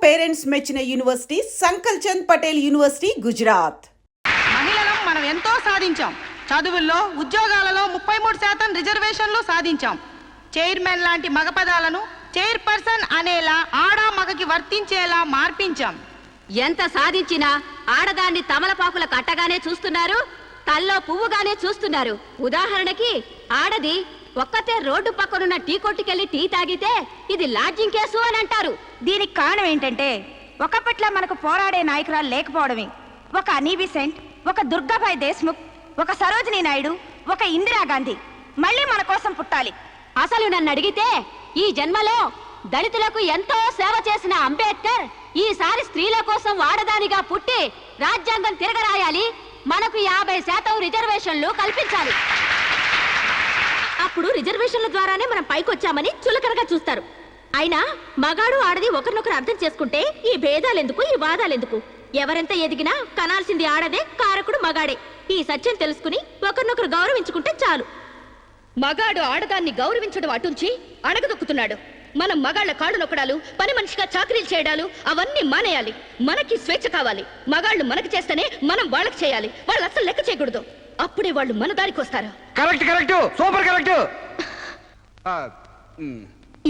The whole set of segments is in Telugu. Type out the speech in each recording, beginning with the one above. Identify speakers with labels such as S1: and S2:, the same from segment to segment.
S1: పేరెంట్స్ మెచ్చిన యూనివర్సిటీ సంకల్ చంద్ పటేల్ యూనివర్సిటీ గుజరాత్.
S2: మహిళలం మనం ఎంతో సాధించాం. చదువుల్లో ఉద్యోగాలలో 33% రిజర్వేషన్లు సాధించాం. చైర్మన్ లాంటి మగ పదాలను చైర్పర్సన్ అనేలా ఆడ మగకి వర్తించేలా మార్పించాం.
S3: ఎంత సాధించినా ఆడదాన్ని తమలపాకుల కట్టగానే చూస్తున్నారు, తల్లో పువ్వుగానే చూస్తున్నారు. ఉదాహరణకి ఆడది ఒక్కతే రోడ్డు పక్కనున్న టీ కొట్టుకెళ్లి టీ తాగితే ఇది లాడ్జింగ్ కేసు అని అంటారు.
S4: దీనికి కారణం ఏంటంటే ఒకప్పట్ల మనకు పోరాడే నాయకురాలు లేకపోవడమే. ఒక అనీ బెసెంట్, ఒక దుర్గాబాయ్ దేశ్ముఖ్, ఒక సరోజినీ నాయుడు, ఒక ఇందిరాగాంధీ మళ్ళీ మన కోసం పుట్టాలి.
S3: అసలు నన్ను అడిగితే ఈ జన్మలో దళితులకు ఎంతో సేవ చేసిన అంబేద్కర్ ఈసారి స్త్రీల కోసం ఆడదానిగా పుట్టి రాజ్యాంగం తిరగరాయాలి, మనకు 50% రిజర్వేషన్లు కల్పించాలి. అప్పుడు రిజర్వేషన్ల ద్వారానే మనం పైకొచ్చామని చులకనగా చూస్తారు. అయినా మగాడు ఆడది ఒకరినొకరు అర్థం చేసుకుంటే ఈ భేదాలెందుకు, ఈ వాదాలెందుకు? ఎవరెంత ఎదిగినా కనాల్సింది ఆడదే, కారకుడు మగాడే. ఈ సత్యం తెలుసుకుని ఒకరినొకరు గౌరవించుకుంటే చాలు.
S5: మగాడు ఆడదాన్ని గౌరవించడం అటుంచి అడగదొక్కుతున్నాడు. మనం మగాళ్ల కాళ్ళు నొక్కడాలు, పని మనిషిగా చాకరీలు చేయడాలు అవన్నీ మానేయాలి. మనకి స్వేచ్ఛ కావాలి. మగాళ్ళు మనకి చేస్తేనే మనం వాళ్ళకి చేయాలి. వాళ్ళు అసలు లెక్క చేయకూడదు. అప్పుడే వాళ్ళు మన దారికి వస్తారు.
S6: Correct correct, super correct.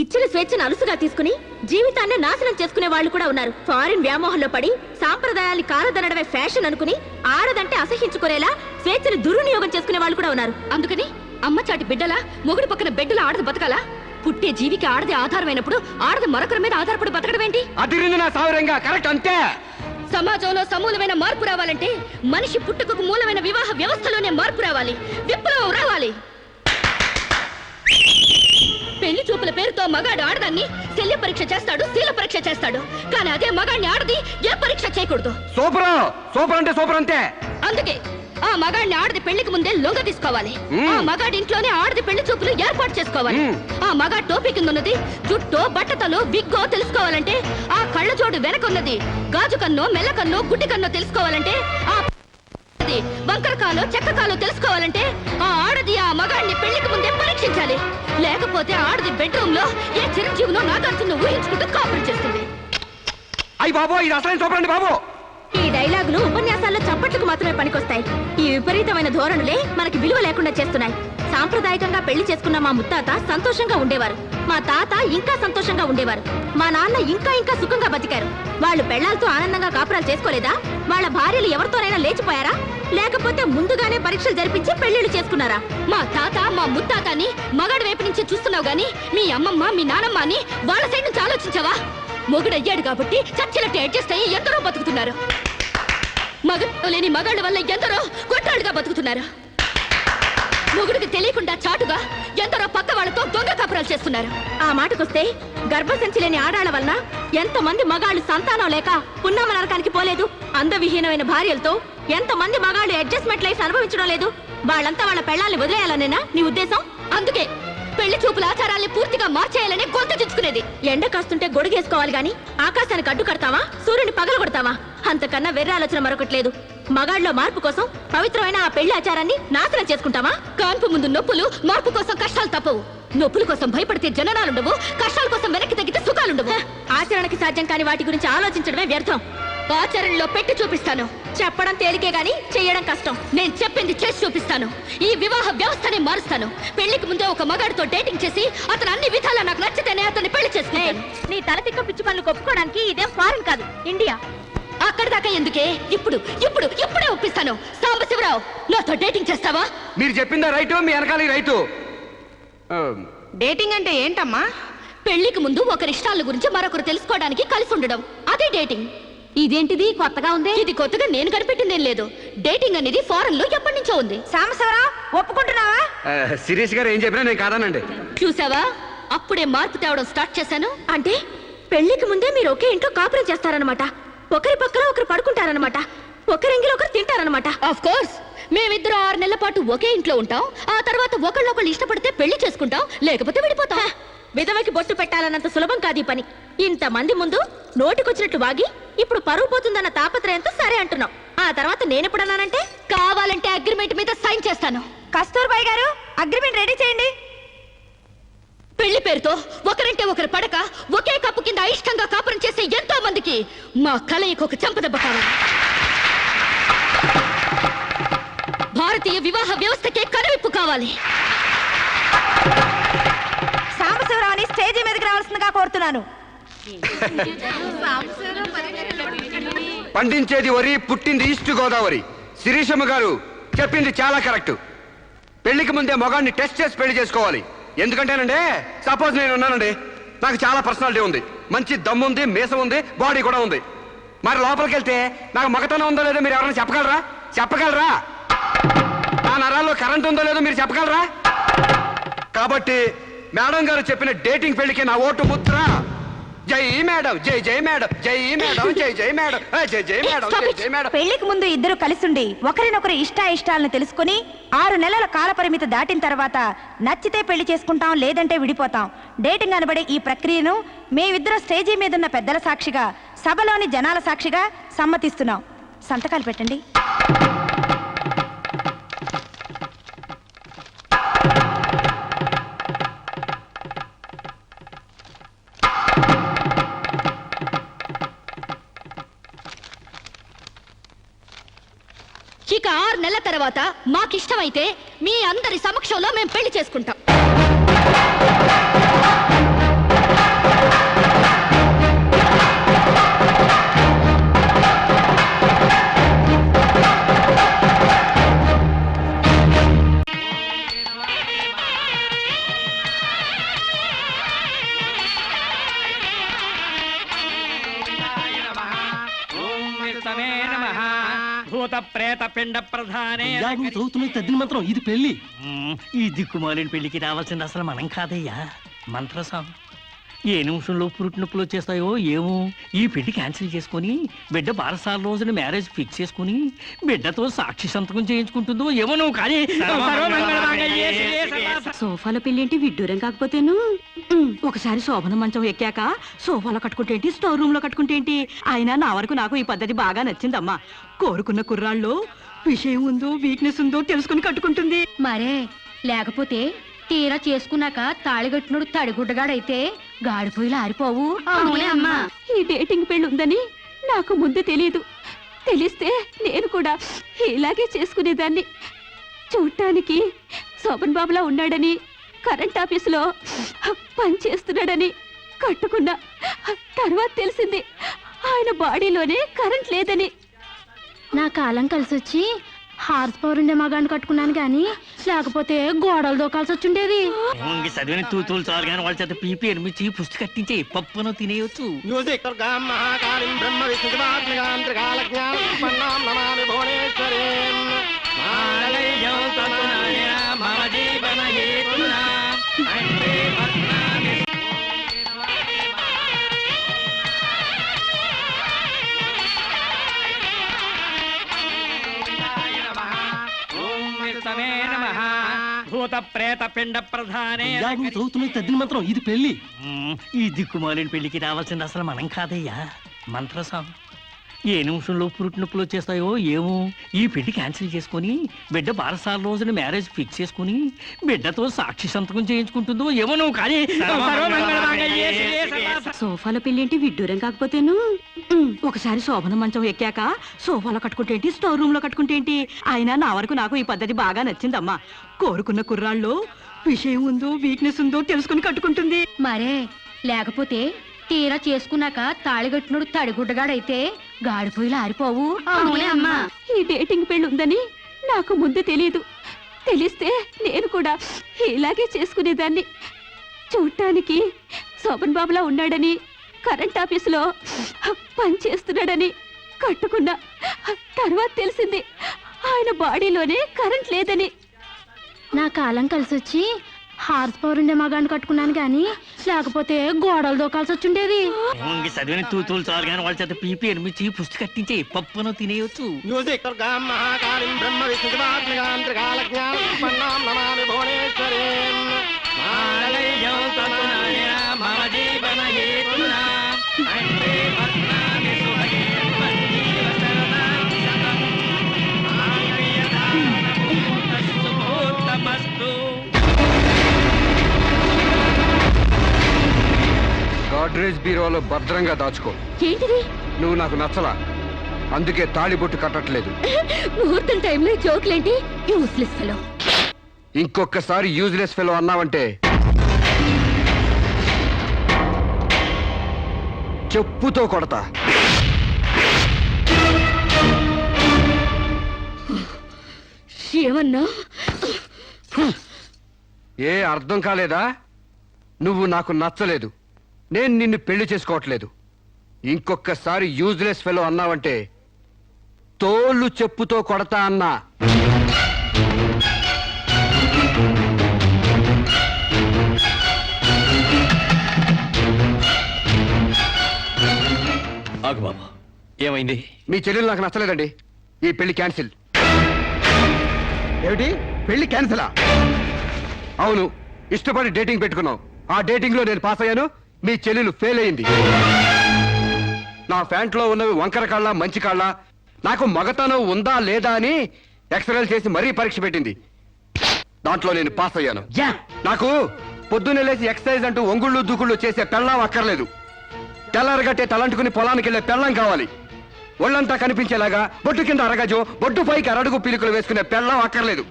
S3: ఇచ్చిన స్వేచ్ఛను అలుసుగా తీసుకుని జీవితాన్ని నాశనం చేసుకునే వాళ్ళు కూడా ఉన్నారు. ఫారిన్ వ్యామోహంలో పడి సాంప్రదాయాన్ని కారదనడమే ఫ్యాషన్ అనుకుని ఆడదంటే అసహించుకునేలా స్వేచ్ఛను దుర్వినియోగం చేసుకునే వాళ్ళు కూడా ఉన్నారు.
S5: అందుకని అమ్మ చాటి బిడ్డలా మొగుడు పక్కన బిడ్డలా ఆడది బతకాలా? పుట్టే జీవికి ఆడది ఆధారమైనప్పుడు ఆడది మరొకరి మీద ఆధారపడి బతకడం ఏంటి?
S6: అదిరింది నా సావిరంగా. కరెక్ట్ అంతే.
S5: సమాజంలో సమూలమైన మార్పు రావాలంటే మనిషి పుట్టుకకు మూలమైన వివాహ వ్యవస్థలోనే మార్పు రావాలి, విప్లవం రావాలి. పెళ్లి చూపుల పేరుతో మగాడు ఆడదాన్ని శల్య పరీక్ష చేస్తాడు, శీల పరీక్ష చేస్తాడు. కానీ అదే మగాడిని ఆడది ఏ పరీక్ష చేయకూడదు.
S6: సూపర్ సూపర్ అంటే సూపర్ అంతే.
S5: అందుకే ఆ మగాడిని ఆడది పెళ్లికి ముందే లొంగ తీసుకోవాలి. ఆ మగాడి ఇంట్లోనే ఆడది పెళ్లి చూపులు ఏర్పాటు చేసుకోవాలి. ఆ మగాడి టోపీ కింద ఉన్నది జుట్టో, బట్టతలో, విగ్గో తెలుసుకోవాలంటే, ఆ కళ్ళ జోడు వెనకున్నది గాజు కన్నో, మెల్ల కన్నో, గుడ్డి కన్నో తెలుసుకోవాలంటే, ఆ బంకరకాలో, చెక్కకాలో తెలుసుకోవాలంటే ఆ ఆడది ఆ మగాడిని పెళ్లికి ముందే పరీక్షించాలి. లేకపోతే ఆడది బెడ్రూమ్ లో ఏ చిరంజీవినో నాగార్జున ఊహించుకుంటూ కాపురం చేస్తుంది.
S6: అయ్యి బాబు, ఇది అసలైన సూపర్ అండి బాబు.
S3: ఈ డైలాగులు ఉపన్యాసాల్లో చప్పట్లకు మాత్రమే పనికొస్తాయి. ఈ విపరీతమైన ధోరణులే మనకి విలువ లేకుండా చేస్తున్నాయి. సాంప్రదాయకంగా పెళ్లి చేసుకున్న మా ముత్తాత సంతోషంగా ఉండేవారు, మా తాత ఇంకా సంతోషంగా ఉండేవారు, మా నాన్న ఇంకా సుఖంగా బతికారు. వాళ్ళు పెళ్లాలతో ఆనందంగా కాపురాలు చేసుకోలేదా? వాళ్ళ భార్యలు ఎవరితోనైనా లేచిపోయారా? లేకపోతే ముందుగానే పరీక్షలు జరిపించి పెళ్లిళ్ళు చేసుకున్నారా?
S5: మా తాత, మా ముత్తాతని మగాడి వైపు నుంచి చూస్తున్నావు గాని మీ అమ్మమ్మ, మీ నానమ్మ అని వాళ్ళ సైడ్ నుంచి ఆలోచించావా? మొగుడయ్యాడు కాబట్టి చచ్చినట్టు అడ్జస్ట్ అయ్యి ఎందరో బతుకుతున్నారు. మగ లేని మగాళ్ళ వల్ల ఎందరో కొట్టాళ్ళుగా బతుకుతున్నారు. మొగుడికి తెలియకుండా చాటుగా ఎందరో పక్క వాళ్ళతో దొంగ కాపురాలు చేస్తున్నారు.
S3: ఆ మాటకొస్తే గర్భసంచి లేని ఆడాళ్ల వలన ఎంతమంది మగాళ్ళు సంతానం లేక పున్నామ నరకానికి పోలేదు? అందవిహీనమైన భార్యలతో ఎంతమంది మగాళ్ళు అడ్జస్ట్మెంట్ లైఫ్ అనుభవించడం లేదు? వాళ్ళంతా వాళ్ళ పెళ్లాల్ని వదిలేయాలనేనా నీ ఉద్దేశం?
S5: అందుకే పెళ్లి చూపుల ఆచారాల్ని పూర్తిగా మార్చేయాలని గొంతు చుచ్చుకునేది.
S3: ఎండ కాస్తుంటే గొడుగేసుకోవాలి గాని ఆకాశానికి అడ్డు కడతావా? సూర్యుని పగలు కొడతావా? అంతకన్నా వెర్ర ఆలోచన మరొకటి లేదు. మగాళ్ళలో మార్పు కోసం పవిత్రమైన ఆ పెళ్లి ఆచారాన్ని నాశనం చేసుకుంటావా?
S5: కాన్పు ముందు నొప్పులు, మార్పు కోసం కష్టాలు తప్పవు. నొప్పుల కోసం భయపడితే జననాలుండవు, కష్టాల కోసం వెనక్కి తగ్గితే సుఖాలుండవు.
S3: ఆచరణకి సాధ్యం కాని వాటి గురించి ఆలోచించడమే వ్యర్థం.
S5: ఆచరణలో పెట్టి చూపిస్తాను.
S3: చెప్పడం తేలికే గాని చెయ్యడం కష్టం.
S5: నేను చెప్పింది చేసి చూపిస్తాను. ఈ వివాహ వ్యవస్థనే మారుస్తాను. పెళ్లికి ముందే ఒక మగాడితో డేటింగ్ చేసి అతను అన్ని విధాలా నాకు నచ్చితేనే అతన్ని పెళ్లి చేసుకుంటాను.
S3: నీ తలతిక్క పిచ్చి పనులు కొప్పుకోవడానికి ఇదేం ఫారిన్ కాదు, ఇండియా.
S5: అక్కడి దాకా ఎందుకే? ఇప్పుడే ఒప్పిస్తాను. సాంబశివరావు, నాతో డేటింగ్ చేస్తావా?
S6: మీరు చెప్పిందా రైటు, మీ వెనకాల రైటు.
S2: డేటింగ్ అంటే ఏంటమ్మా?
S5: పెళ్లికి ముందు ఒకరి ఇష్టాల గురించి మరొకరు తెలుసుకోవడానికి కలిసి ఉండడం, అదే డేటింగ్.
S3: ఇదేంటిది కొత్తగా ఉంది?
S5: ఇది కొత్తగా నేను కనిపెట్టిందేం లేదు. డేటింగ్ అనేది ఫారెన్ లో ఎప్పటి నుంచో ఉంది.
S4: సాంబశివరావు, ఒప్పుకుంటున్నావా?
S6: శిరీష్ గారు ఏం చెప్పినా నేను కాదానండి.
S5: చూసావా, అప్పుడే మార్పు తేవడం స్టార్ట్ చేశాను.
S3: అంటే పెళ్లికి ముందే మీరు ఒకే ఇంట్లో కాపురం చేస్తారనమాట, ఒకరి పక్కన ఒకరు పడుకుంటారనమాట, ఒకరింగిలో ఒకరు తింటారనమాట.
S5: ఆఫ్ కోర్స్, మేమిద్దరు 6 నెలల పాటు ఒకే ఇంట్లో ఉంటాం. ఆ తర్వాత ఒకళ్ళొకళ్ళు ఇష్టపడితే పెళ్లి చేసుకుంటాం, లేకపోతే విడిపోతాం.
S3: విధవకి బొట్టు పెట్టాలన్నంత సులభం కాదు ఈ పని. ఇంతమంది ముందు నోటికొచ్చినట్లు వాగి ఇప్పుడు పరువు పోతుందన్న తాపత్రయంతో సరే అంటున్నాం. ఆ తర్వాత నేనెప్పుడన్నానంటే
S5: కావాలంటే అగ్రిమెంట్ మీద సైన్ చేస్తాను.
S4: కస్తూర్బాయ్ గారు, అగ్రిమెంట్ రెడీ చేయండి.
S5: పెళ్లి పేరుతో ఒకరంటే ఒకరు పడక ఒకే కప్పు కింద అయిష్టంగా కాపురం చేసే ఎంతో మందికి కావడానికి మా కలయికి ఒక చెంపదెబ్బ కావాలి. భారతీయ వివాహ వ్యవస్థకే కనువిప్పు కావాలి.
S4: సాంబశివరావుని స్టేజీ మీదకి రావాల్సిందిగా కోరుతున్నాను.
S6: పండించేది వరి, పుట్టింది ఈస్ట్ గోదావరి. శిరీషమ్మ గారు చెప్పింది చాలా కరెక్ట్. పెళ్లికి ముందే మొగాన్ని టెస్ట్ చేసి పెళ్లి చేసుకోవాలి. ఎందుకంటేనండి, సపోజ్ నేను ఉన్నానండి, నాకు చాలా పర్సనాలిటీ ఉంది, మంచి దమ్ము ఉంది, మీసం ఉంది, బాడీ కూడా ఉంది. మరి లోపలికి వెళ్తే నాకు మగతనం ఉందో లేదో మీరు ఎవరైనా చెప్పగలరా? నా నరాల్లో కరెంట్ ఉందో లేదో మీరు చెప్పగలరా? కాబట్టి మేడం గారు చెప్పిన డేటింగ్ పెళ్లికి నా ఓటు ముద్ర జై మేడం, జై జై మేడం, జై మేడం, జై జై మేడం, జై జై మేడం, జై జై మేడం.
S4: పెళ్లికి ముందు ఇద్దరు కలిసుండి ఒకరినొకరు ఇష్టాయిష్టాలను తెలుసుకుని 6 నెలల కాల పరిమితి దాటిన తర్వాత నచ్చితే పెళ్లి చేసుకుంటాం, లేదంటే విడిపోతాం. డేటింగ్ అనబడే ఈ ప్రక్రియను మేమిద్దరం స్టేజీ మీద ఉన్న పెద్దల సాక్షిగా, సభలోని జనాల సాక్షిగా సమ్మతిస్తున్నాం. సంతకాలు పెట్టండి.
S5: ఇక 6 నెలల తర్వాత మాకిష్టమైతే మీ అందరి సమక్షంలో మేము పెళ్లి చేసుకుంటాం.
S7: భూత ప్రేత పిండ ప్రధానే
S8: చదువుతున్న తద్దిన మంత్రం ఇది పెళ్లి.
S7: ఈ దిక్కుమాలిన పెళ్లికి రావాల్సింది అసలు మనం కాదయ్యా, మంత్రసం. ఏ నిమిషంలో పురుటి నొప్పులు వచ్చేస్తాయో ఏమో. ఈ పెళ్లి క్యాన్సిల్ చేసుకుని బిడ్డ బారసాల రోజున మ్యారేజ్ ఫిక్స్ చేసుకుని బిడ్డతో సాక్షి సంతకం చేయించుకుంటుందో ఏమో. నువ్వు కానీ
S9: సోఫాలో పెళ్ళేంటి విడ్డూరం కాకపోతేను. ఒకసారి శోభన మంచం ఎక్కాక సోఫాలో కట్టుకుంటే ఏంటి, స్టోర్ రూమ్ లో కట్టుకుంటే ఏంటి. అయినా నా వరకు నాకు ఈ పద్ధతి బాగా నచ్చిందమ్మా. కోరుకున్న కుర్రాళ్ళు విషయం ఉందో వీక్నెస్ ఉందో తెలుసుకుని కట్టుకుంటుంది.
S5: మరే లేకపోతే తీరా చేసుకున్నాక తాళిగట్టినోడు తడిగుడ్డగాడైతే గాడిపోయిలా ఆరిపోవు.
S9: అమ్మా, ఈ డేటింగ్ పెళ్లి ఉందని నాకు ముందు తెలియదు. తెలిస్తే నేను కూడా ఇలాగే చేసుకునేదాన్ని. చూడటానికి శోభన్ బాబులా ఉన్నాడని, కరెంట్ ఆఫీసులో పని చేస్తున్నాడని కట్టుకున్నా. తర్వాత తెలిసింది ఆయన బాడీలోనే కరెంట్ లేదని.
S5: నా కాలం కలిసొచ్చి హార్స్ పవర్ ఉండే మగాన్ని కట్టుకున్నాను కానీ లేకపోతే గోడలు దూకాల్సి వచ్చుండేది.
S7: చదివిన తూతులు చాలు కానీ వాళ్ళ చేత పీపీ ఎనిమిచ్చి పుష్టి కట్టించే పప్పును తినేయచ్చు. భూత ప్రేత పిండ ప్రధానే
S8: చదువుతున్న తద్దిన మంత్రం ఇది పెళ్లి.
S7: ఈ దిక్కుమాలిన పెళ్లికి రావాల్సింది అసలు మనం కాదయ్యా, మంత్రసం. ఏ నిమిషంలో పురుటి నొప్పులు వచ్చేస్తాయో ఏమో. ఈ పెళ్లి క్యాన్సిల్ చేసుకుని బిడ్డ బారసాల రోజున మ్యారేజ్ ఫిక్స్ చేసుకుని బిడ్డతో సాక్షి సంతకం చేయించుకుంటుందో ఏమో. నువ్వు కానీ
S9: సోఫాలో పెళ్ళేంటి విడ్డూరం కాకపోతేను. ఒకసారి శోభన మంచం ఎక్కాక సోఫాలో కట్టుకుంటే ఏంటి, స్టోర్ రూమ్ లో కట్టుకుంటే ఏంటి. అయినా నా వరకు నాకు ఈ పద్ధతి బాగా నచ్చిందమ్మా. కోరుకున్న కుర్రాళ్ళు విషయం ఉందో వీక్నెస్ ఉందో తెలుసుకుని కట్టుకుంటుంది.
S5: మరే లేకపోతే తీరా చేసుకున్నాక తాళిగట్టినోడు తడిగుడ్డగాడైతే గాడిపోయిలా ఆరిపోవు.
S9: అమ్మా, ఈ డేటింగ్ పెళ్లి ఉందని నాకు ముందు తెలియదు. తెలిస్తే నేను కూడా ఇలాగే చేసుకునేదాన్ని. చూడటానికి శోభన్ బాబులా ఉన్నాడని, కరెంట్ ఆఫీసులో పని చేస్తున్నాడని కట్టుకున్నా. తర్వాత తెలిసింది ఆయన బాడీలోనే కరెంట్ లేదని.
S5: నా కాలం కలిసొచ్చి హార్స్ పవర్ ఉండే మగాన్ని కట్టుకున్నాను కానీ లేకపోతే గోడలు దూకాల్సి వచ్చుండేది.
S7: చదివిన తూతులు చాలు కానీ వాళ్ళ చేత పీపీ ఎనిమిచ్చి పుష్టి కట్టించే పప్పును తినేయచ్చు.
S6: గాడ్రేజ్ బీరోలో భద్రంగా దాచుకో.
S5: ఏంటిది?
S6: నువ్వు నాకు నచ్చలా, అందుకే తాళిబొట్టు కట్టట్లేదు.
S5: ముహూర్తం టైంలో జోకులేంటి? Useless fellow.
S6: ఇంకొకసారి యూజ్లెస్ ఫెలో అన్నావంటే చెప్పుతో కొడతా.
S5: ఏమన్నా?
S6: ఏ అర్థం కాలేదా? నువ్వు నాకు నచ్చలేదు, నేను నిన్ను పెళ్లి చేసుకోవట్లేదు. ఇంకొకసారి యూజ్లెస్ ఫెలో అన్నావంటే తోళ్ళు చెప్పుతో కొడతా అన్నా.
S7: ఆగు బాబు, ఏమైంది?
S6: మీ చెల్లెలు నాకు నచ్చలేదండి, ఈ పెళ్లి క్యాన్సిల్. ఏమిటి పెళ్లి క్యాన్సిలా? అవును, ఇష్టపడి డేటింగ్ పెట్టుకున్నావు. ఆ డేటింగ్ లో నేను పాస్ అయ్యాను, మీ చెల్లెలు ఫెయిల్ అయింది. నా ప్యాంట్లో ఉన్నవి వంకర కాళ్ళ మంచి కాళ్ళ, నాకు మగతనం ఉందా లేదా అని ఎక్స్రేలు చేసి మరీ పరీక్ష పెట్టింది. దాంట్లో నేను పాస్ అయ్యాను. నాకు పొద్దున్నే లేచి ఎక్సర్సైజ్ అంటూ ఒంగుళ్ళు దూకుళ్ళు చేసే పెళ్ళాం అక్కర్లేదు. తెల్లారగట్టే తలంటుకుని పొలానికి వెళ్ళే పెళ్ళం కావాలి. ఒళ్ళంతా కనిపించేలాగా బొట్టు కింద అరగజో, బొట్టు పైకి అరడుగు పిలుకలు వేసుకునే పెళ్ళం అక్కర్లేదు.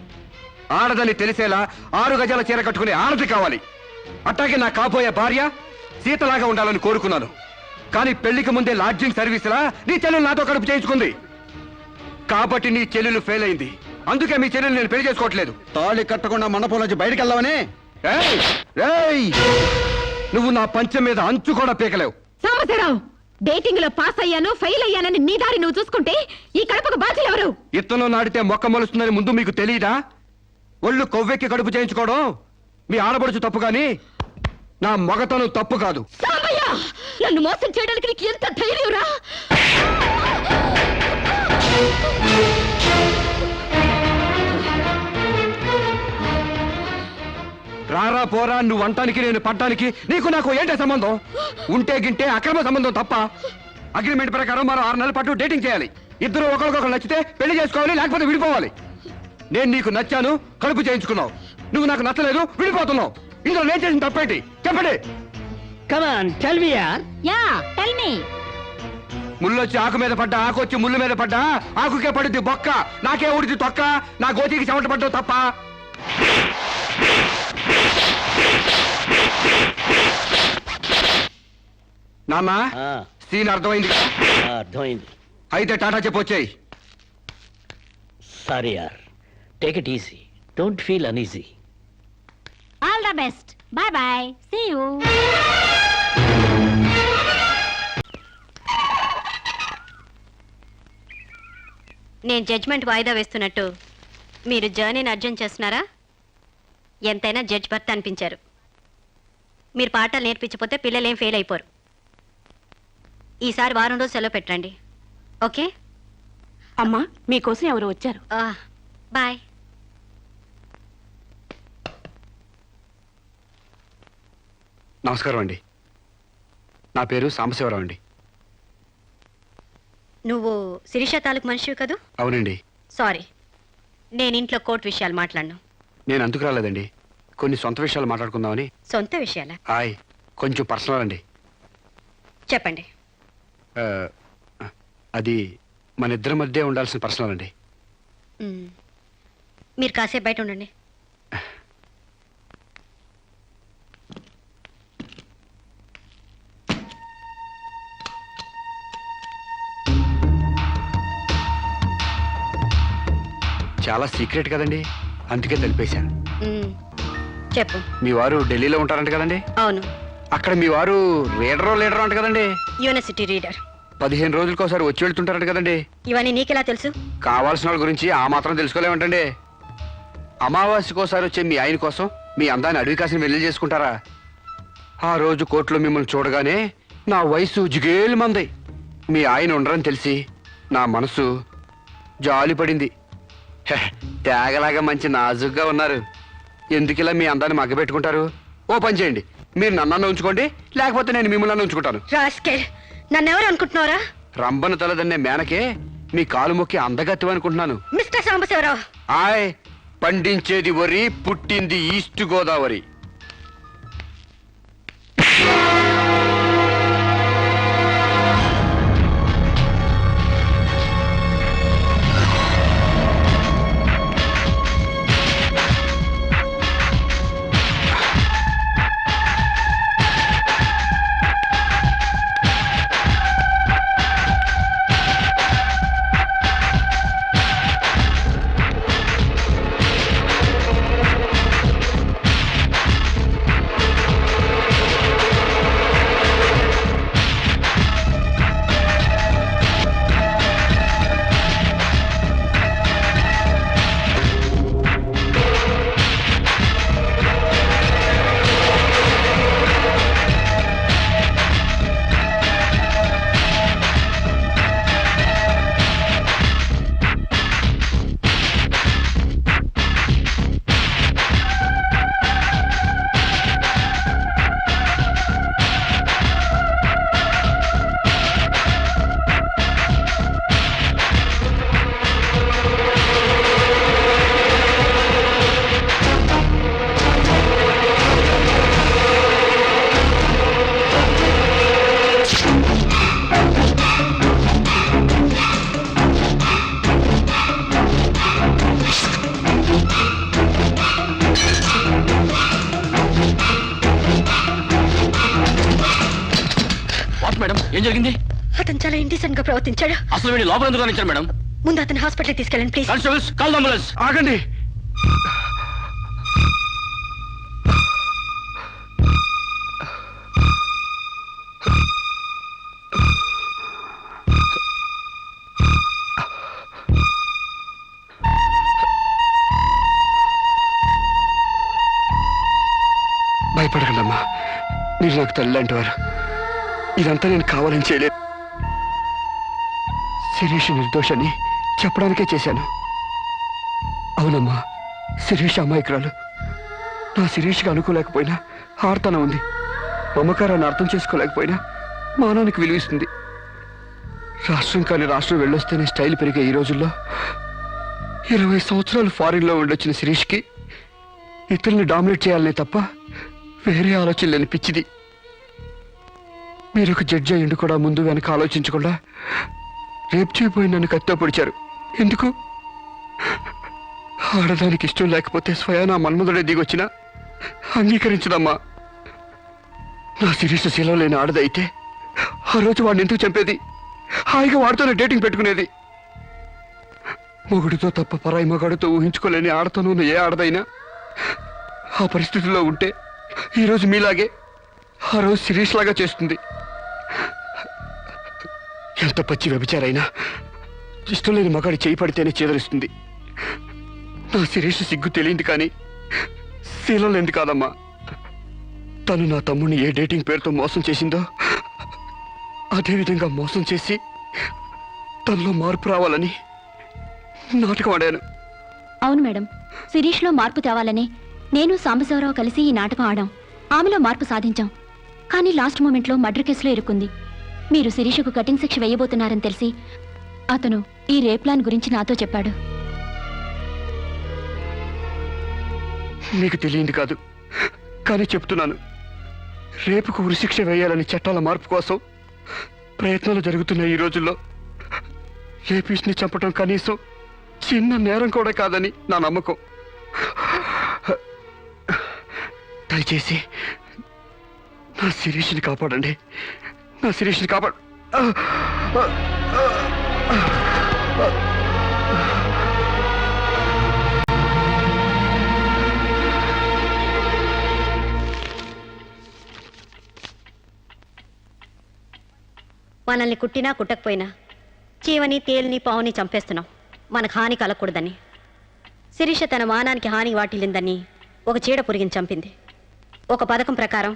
S6: ఆడదని తెలిసేలా 6 గజాల చీర కట్టుకునే ఆడది కావాలి. అట్టాగే నా కాబోయే భార్య సీతలాగా ఉండాలని కోరుకున్నాను. కానీ పెళ్లికి ముందే లాడ్జింగ్ సర్వీసులా నీ చెల్లెలు నాతో కడుపు చేయించుకుంది. కాబట్టి నీ చెల్లెలు ఫెయిల్ అయింది, అందుకే మీ చెల్లెలు నేను పెళ్లి చేసుకోవట్లేదు. తాళి కట్టకుండా మండపం నుంచి బయటికి వెళ్దామని. నువ్వు నా పంచం మీద అంచు కూడా పీకలేవు.
S3: సాంబశివరావు, డేటింగ్ లో పాస్ అయ్యాను ఫెయిల్ అయ్యానని నీ దారి నువ్వు చూసుకుంటే ఈ కడపకు బాధ్యులు ఎవరు?
S6: ఇత్తనం నాటితే మొక్క మొలుస్తుందని ముందు మీకు తెలియదా? ఒళ్ళు కొవ్వెక్కి కడుపు చేయించుకోవడం మీ ఆడబడుచు తప్పు, కానీ నా మగతనం తప్పు కాదు.
S5: సాంబయ్య, నన్ను మోసం చేయడానికి నీకు ఎంత ధైర్యం రా?
S6: రారా పోరా నువ్వు అంటానికి నేను పడ్డానికి నీకు నాకు ఏంటే సంబంధం? ఉంటే గింటే అక్రమ సంబంధం తప్ప. అగ్రిమెంట్ ప్రకారం మరో 6 నెలల పాటు డేటింగ్ చేయాలి. ఇద్దరు ఒకరికొకరు నచ్చితే పెళ్లి చేసుకోవాలి, లేకపోతే విడిపోవాలి. నేను నీకు నచ్చాను, కడుపు చేయించుకున్నావు. నువ్వు నాకు నచ్చలేదు, విడిపోతున్నావు. ఇందులో నేను చేసిన తప్పేంటి చెప్పండి.
S3: Yeah tell me.
S6: ముళ్ళొచ్చి ఆకు మీద పడ్డా, ఆకు వచ్చి ముళ్ళు మీద పడ్డా, ఆకుకే పడుద్ది బొక్క, నాకే ఊడిది తొక్క. నా గోతికి చెమట పడ్డావు తప్ప. నాన్న, సీన్ అర్థమైంది కదా?
S7: అర్థమైంది.
S6: అయితే టాటా చెప్పొచ్చాయి.
S7: సారీ యార్, take it easy, don't feel uneasy.
S3: All the best, bye bye, see you.
S5: నేను జడ్జ్మెంట్ వాయిదా వేస్తున్నట్టు మీరు జర్నీని అర్జెంట్ చేస్తున్నారా? ఎంతైనా జడ్జ్ భర్త అనిపించారు. మీరు పాఠాలు నేర్పించకపోతే పిల్లలేం ఫెయిల్ అయిపోరు. ఈసారి వారం రోజు సెలవు పెట్టండి, ఓకే?
S3: అమ్మా, మీకోసం ఎవరు వచ్చారు.
S5: బాయ్.
S6: నమస్కారం అండి, నా పేరు సాంబశివరావు అండి.
S5: నువ్వు శిరీష తాలూకు మనిషివి కదూ?
S6: అవునండి.
S5: సారీ, నేను ఇంట్లో కోర్టు విషయాలు మాట్లాడను.
S6: నేను అందుకు రాలేదండి, కొన్ని సొంత విషయాలు మాట్లాడుకుందామని.
S5: సొంత విషయాలా?
S6: హాయ్, కొంచెం పర్సనల్ అండి.
S5: చెప్పండి.
S6: ఆ, అది మన ఇద్దరి మధ్య ఉండాల్సిన పర్సనల్ అండి.
S5: మీరు కాసేపు బయట ఉండండి.
S6: చాలా సీక్రెట్ కదండి, అందుకే తెలిపేశాను.
S5: చెప్పు.
S6: మీ వారు ఢిల్లీలో ఉంటారంట కదండి?
S5: అవును.
S6: అక్కడ మీ వారు లీడర్ అంట కదండి?
S5: University reader.
S6: 15 రోజులకోసారి వచ్చి వెళ్తుంటారంట కదండి?
S5: ఇవన్నీ నీకెలా తెలుసు?
S6: కావాల్సిన వాళ్ళ గురించి ఆ మాత్రం తెలుసుకోలేమంటండి. అమావాస్యకోసారి వచ్చే మీ ఆయన కోసం మీ అందాన్ని అడవి కాసిన వెళ్ళి చేసుకుంటారా? ఆ రోజు కోర్టులో మిమ్మల్ని చూడగానే నా వయసు జిగేలు మంది. మీ ఆయన ఉండరని తెలిసి నా మనసు జాలి పడింది. తేగలాగా మంచి నాజుగ్గా ఉన్నారు. ఎందుకు ఇలా మీ అందాన్ని మగ్గబెట్టుకుంటారు? ఓ పని చేయండి, మీరు నన్ను ఉంచుకోండి, లేకపోతే నేను మిమ్మల్ని ఉంచుకుంటాను.
S5: నన్నెవరు అనుకుంటున్నారా?
S6: రంబను తలదన్నే మేనకే మీ కాలు మొక్కి అందగత్తి అనుకుంటున్నాను.
S5: మిస్టర్ సాంబశివరావు,
S6: ఆయ్, పండించేది వరి, పుట్టింది ఈస్ట్ గోదావరి.
S7: జరిగింది?
S5: అతను చాలా ఇండిసెంట్ గా ప్రవర్తించాడు.
S7: అసలు వీడి లోపల ఎందుకు రానిచ్చారు మేడం?
S5: ముందు అతను హాస్పిటల్ తీసుకెళ్ళండి ప్లీజ్.
S7: Constables, call ambulance.
S6: ఆగండి. భయపడకండి అమ్మా, మీరు నాకు తల్లి లాంటి వారు. ఇదంతా నేను కావాలని చేయలేదు. శిరీష్ నిర్దోషని చెప్పడానికే చేశాను. అవునమ్మా, శిరీష్ అమాయకురాలు. నా శిరీష్కి అనుకోలేకపోయినా ఆర్తన ఉంది. మమకారాన్ని అర్థం చేసుకోలేకపోయినా మానానికి విలువిస్తుంది. రాష్ట్రం కానీ రాష్ట్రం వెళ్ళొస్తేనే స్టైల్ పెరిగే ఈ రోజుల్లో 20 సంవత్సరాలు ఫారిన్లో ఉండొచ్చిన శిరీష్కి ఇతరుల్ని డామినేట్ చేయాలనే తప్ప వేరే ఆలోచన లేని పిచ్చిది. మీరు ఒక జడ్జి అయ్యిండు కూడా ముందు వెనక ఆలోచించకుండా రేపు చేయబోయి నన్ను కత్తితో పొడిచారు. ఎందుకు? ఆడదానికి ఇష్టం లేకపోతే స్వయానా మన్మధుడే దిగొచ్చినా అంగీకరించదమ్మా. నా శిరీష శీలం లేని ఆడదైతే ఆ రోజు వాడిని ఎందుకు చంపేది? హాయిగా వాడితోనే డేటింగ్ పెట్టుకునేది. మొగుడితో తప్ప పరాయి మగాడితో ఊహించుకోలేని ఆడతోనూ ఉన్న ఏ ఆడదైనా ఆ పరిస్థితిలో ఉంటే ఈరోజు మీలాగే ఆ రోజు శిరీష్ లాగా చేస్తుంది. ఎంత పచ్చి వ్యభిచారైనా ఇష్టం లేని మగాడి చేయి పడితేనే చేదరిస్తుంది. నా శిరీష్ సిగ్గు తెలియంది కానీ శీలం లేనిది కాదమ్మా. తను నా తమ్ముడిని ఏ డేటింగ్ పేరుతో మోసం చేసిందో అదేవిధంగా మోసం చేసి తనలో మార్పు రావాలని నాటకం ఆడాను.
S3: అవును మేడం, శిరీష్లో మార్పు తేవాలని నేను సాంబశివరావు కలిసి ఈ నాటకం ఆడాం. ఆమెలో మార్పు సాధించాం. కానీ లాస్ట్ మూమెంట్లో మర్డర్ కేసులో ఇరుక్కుంది. మీరు శిరీషకు కటింగ్ శిక్ష వేయబోతున్నారని తెలిసి అతను ఈ రేప్ ప్లాన్ గురించి నాతో చెప్పాడు.
S6: మీకు తెలియంది కాదు కానీ చెప్తున్నాను. రేపుకు ఉరిశిక్ష వేయాలని చట్టాల మార్పు కోసం ప్రయత్నాలు జరుగుతున్న ఈ రోజుల్లో రేపిస్ని చంపటం కనీసం చిన్న నేరం కూడా కాదని నా నమ్మకం. దయచేసి నా శిరీష్ని కాపాడండి. నా శిరీష్ని కాపాడు.
S3: మనల్ని కుట్టినా కుట్టకపోయినా చీవని తేలిని పావుని చంపేస్తున్నాం మనకు హాని కలగకూడదని. శిరీష తన మానానికి హాని వాటిల్లిందని ఒక చీడ పురిగిని చంపింది. ఒక పథకం ప్రకారం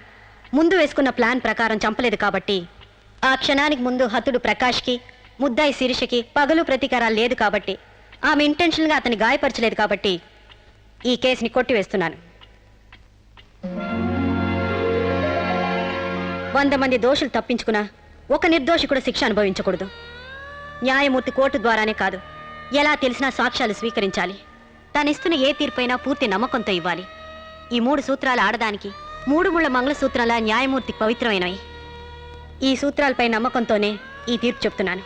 S3: ముందు వేసుకున్న ప్లాన్ ప్రకారం చంపలేదు కాబట్టి ఆ క్షణానికి ముందు హతుడు ప్రకాష్కి ముద్దాయి శిరీషకి పగలు ప్రతీకారాలు లేదు కాబట్టి ఆమె ఇంటెన్షన్గా అతన్ని గాయపరచలేదు కాబట్టి ఈ కేసుని కొట్టివేస్తున్నాను. 100 మంది దోషులు తప్పించుకున్నా ఒక నిర్దోషి కూడా శిక్ష అనుభవించకూడదు. న్యాయమూర్తి కోర్టు ద్వారానే కాదు, ఎలా తెలిసినా సాక్ష్యాలు స్వీకరించాలి. తనిస్తున్న ఏ తీర్పైనా పూర్తి నమ్మకంతో ఇవ్వాలి. ఈ 3 సూత్రాలు ఆడదానికి 3 ముళ్ళ మంగళసూత్రాల న్యాయమూర్తికి పవిత్రమైనవి. ఈ సూత్రాలపై నమ్మకంతోనే ఈ తీర్పు చెప్తున్నాను.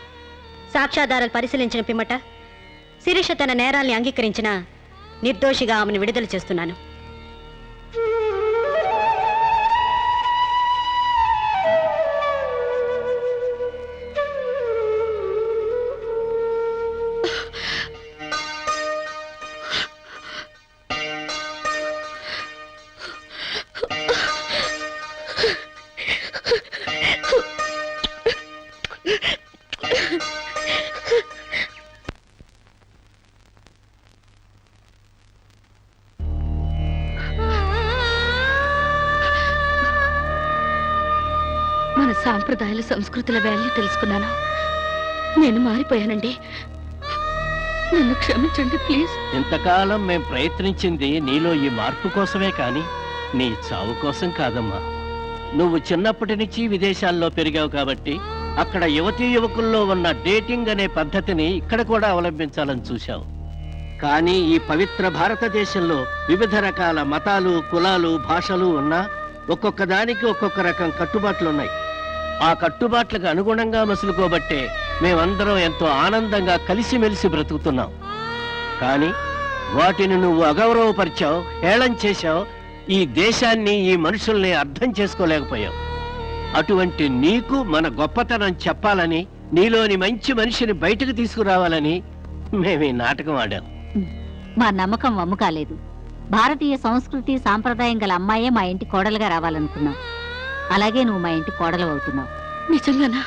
S3: సాక్ష్యాధారాలు పరిశీలించిన పిమ్మట శిరీష తన నేరాల్ని అంగీకరించిన నిర్దోషిగా ఆమెను విడుదల చేస్తున్నాను. మన సాంప్రదాయాల సంస్కృతుల వాల్యూ తెలుసుకున్నాను. నేను మారిపోయానండి. నన్ను క్షమించండి ప్లీజ్.
S7: ఇంతకాలం మేం ప్రయత్నించింది నీలో ఈ మార్పు కోసమే కాని నీ చావు కోసం కాదమ్మా. నువ్వు చిన్నప్పటి నుంచి విదేశాల్లో పెరిగావు కాబట్టి అక్కడ యువతీ యువకుల్లో ఉన్న డేటింగ్ అనే పద్ధతిని ఇక్కడ కూడా అవలంబించాలని చూశావు. కానీ ఈ పవిత్ర భారతదేశంలో వివిధ రకాల మతాలు, కులాలు, భాషలు ఉన్నా ఒక్కొక్క దానికి ఒక్కొక్క రకం కట్టుబాట్లున్నాయి. ఆ కట్టుబాట్లకు అనుగుణంగా మసులుకోబట్టే మేమందరం ఎంతో ఆనందంగా కలిసిమెలిసి బ్రతుకుతున్నాం. కానీ వాటిని నువ్వు అగౌరవపరిచావు, హేళన చేశావు. ఈ దేశాన్ని, ఈ మనుషుల్ని అర్థం చేసుకోలేకపోయావు.
S10: అటువంటి నీకు మన గొప్పతనం చెప్పాలని, నీలోని మంచి మనిషిని బయటకు తీసుకురావాలని మేము ఈ నాటకం ఆడాం.
S5: మా నమ్మకం వమ్ము కాలేదు. భారతీయ సంస్కృతి సాంప్రదాయం గల అమ్మాయే మా ఇంటి కోడలుగా రావాలనుకున్నావు. అలాగే నువ్వు మా ఇంటి కోడలు అవుతున్నావు.
S3: నిజంగానా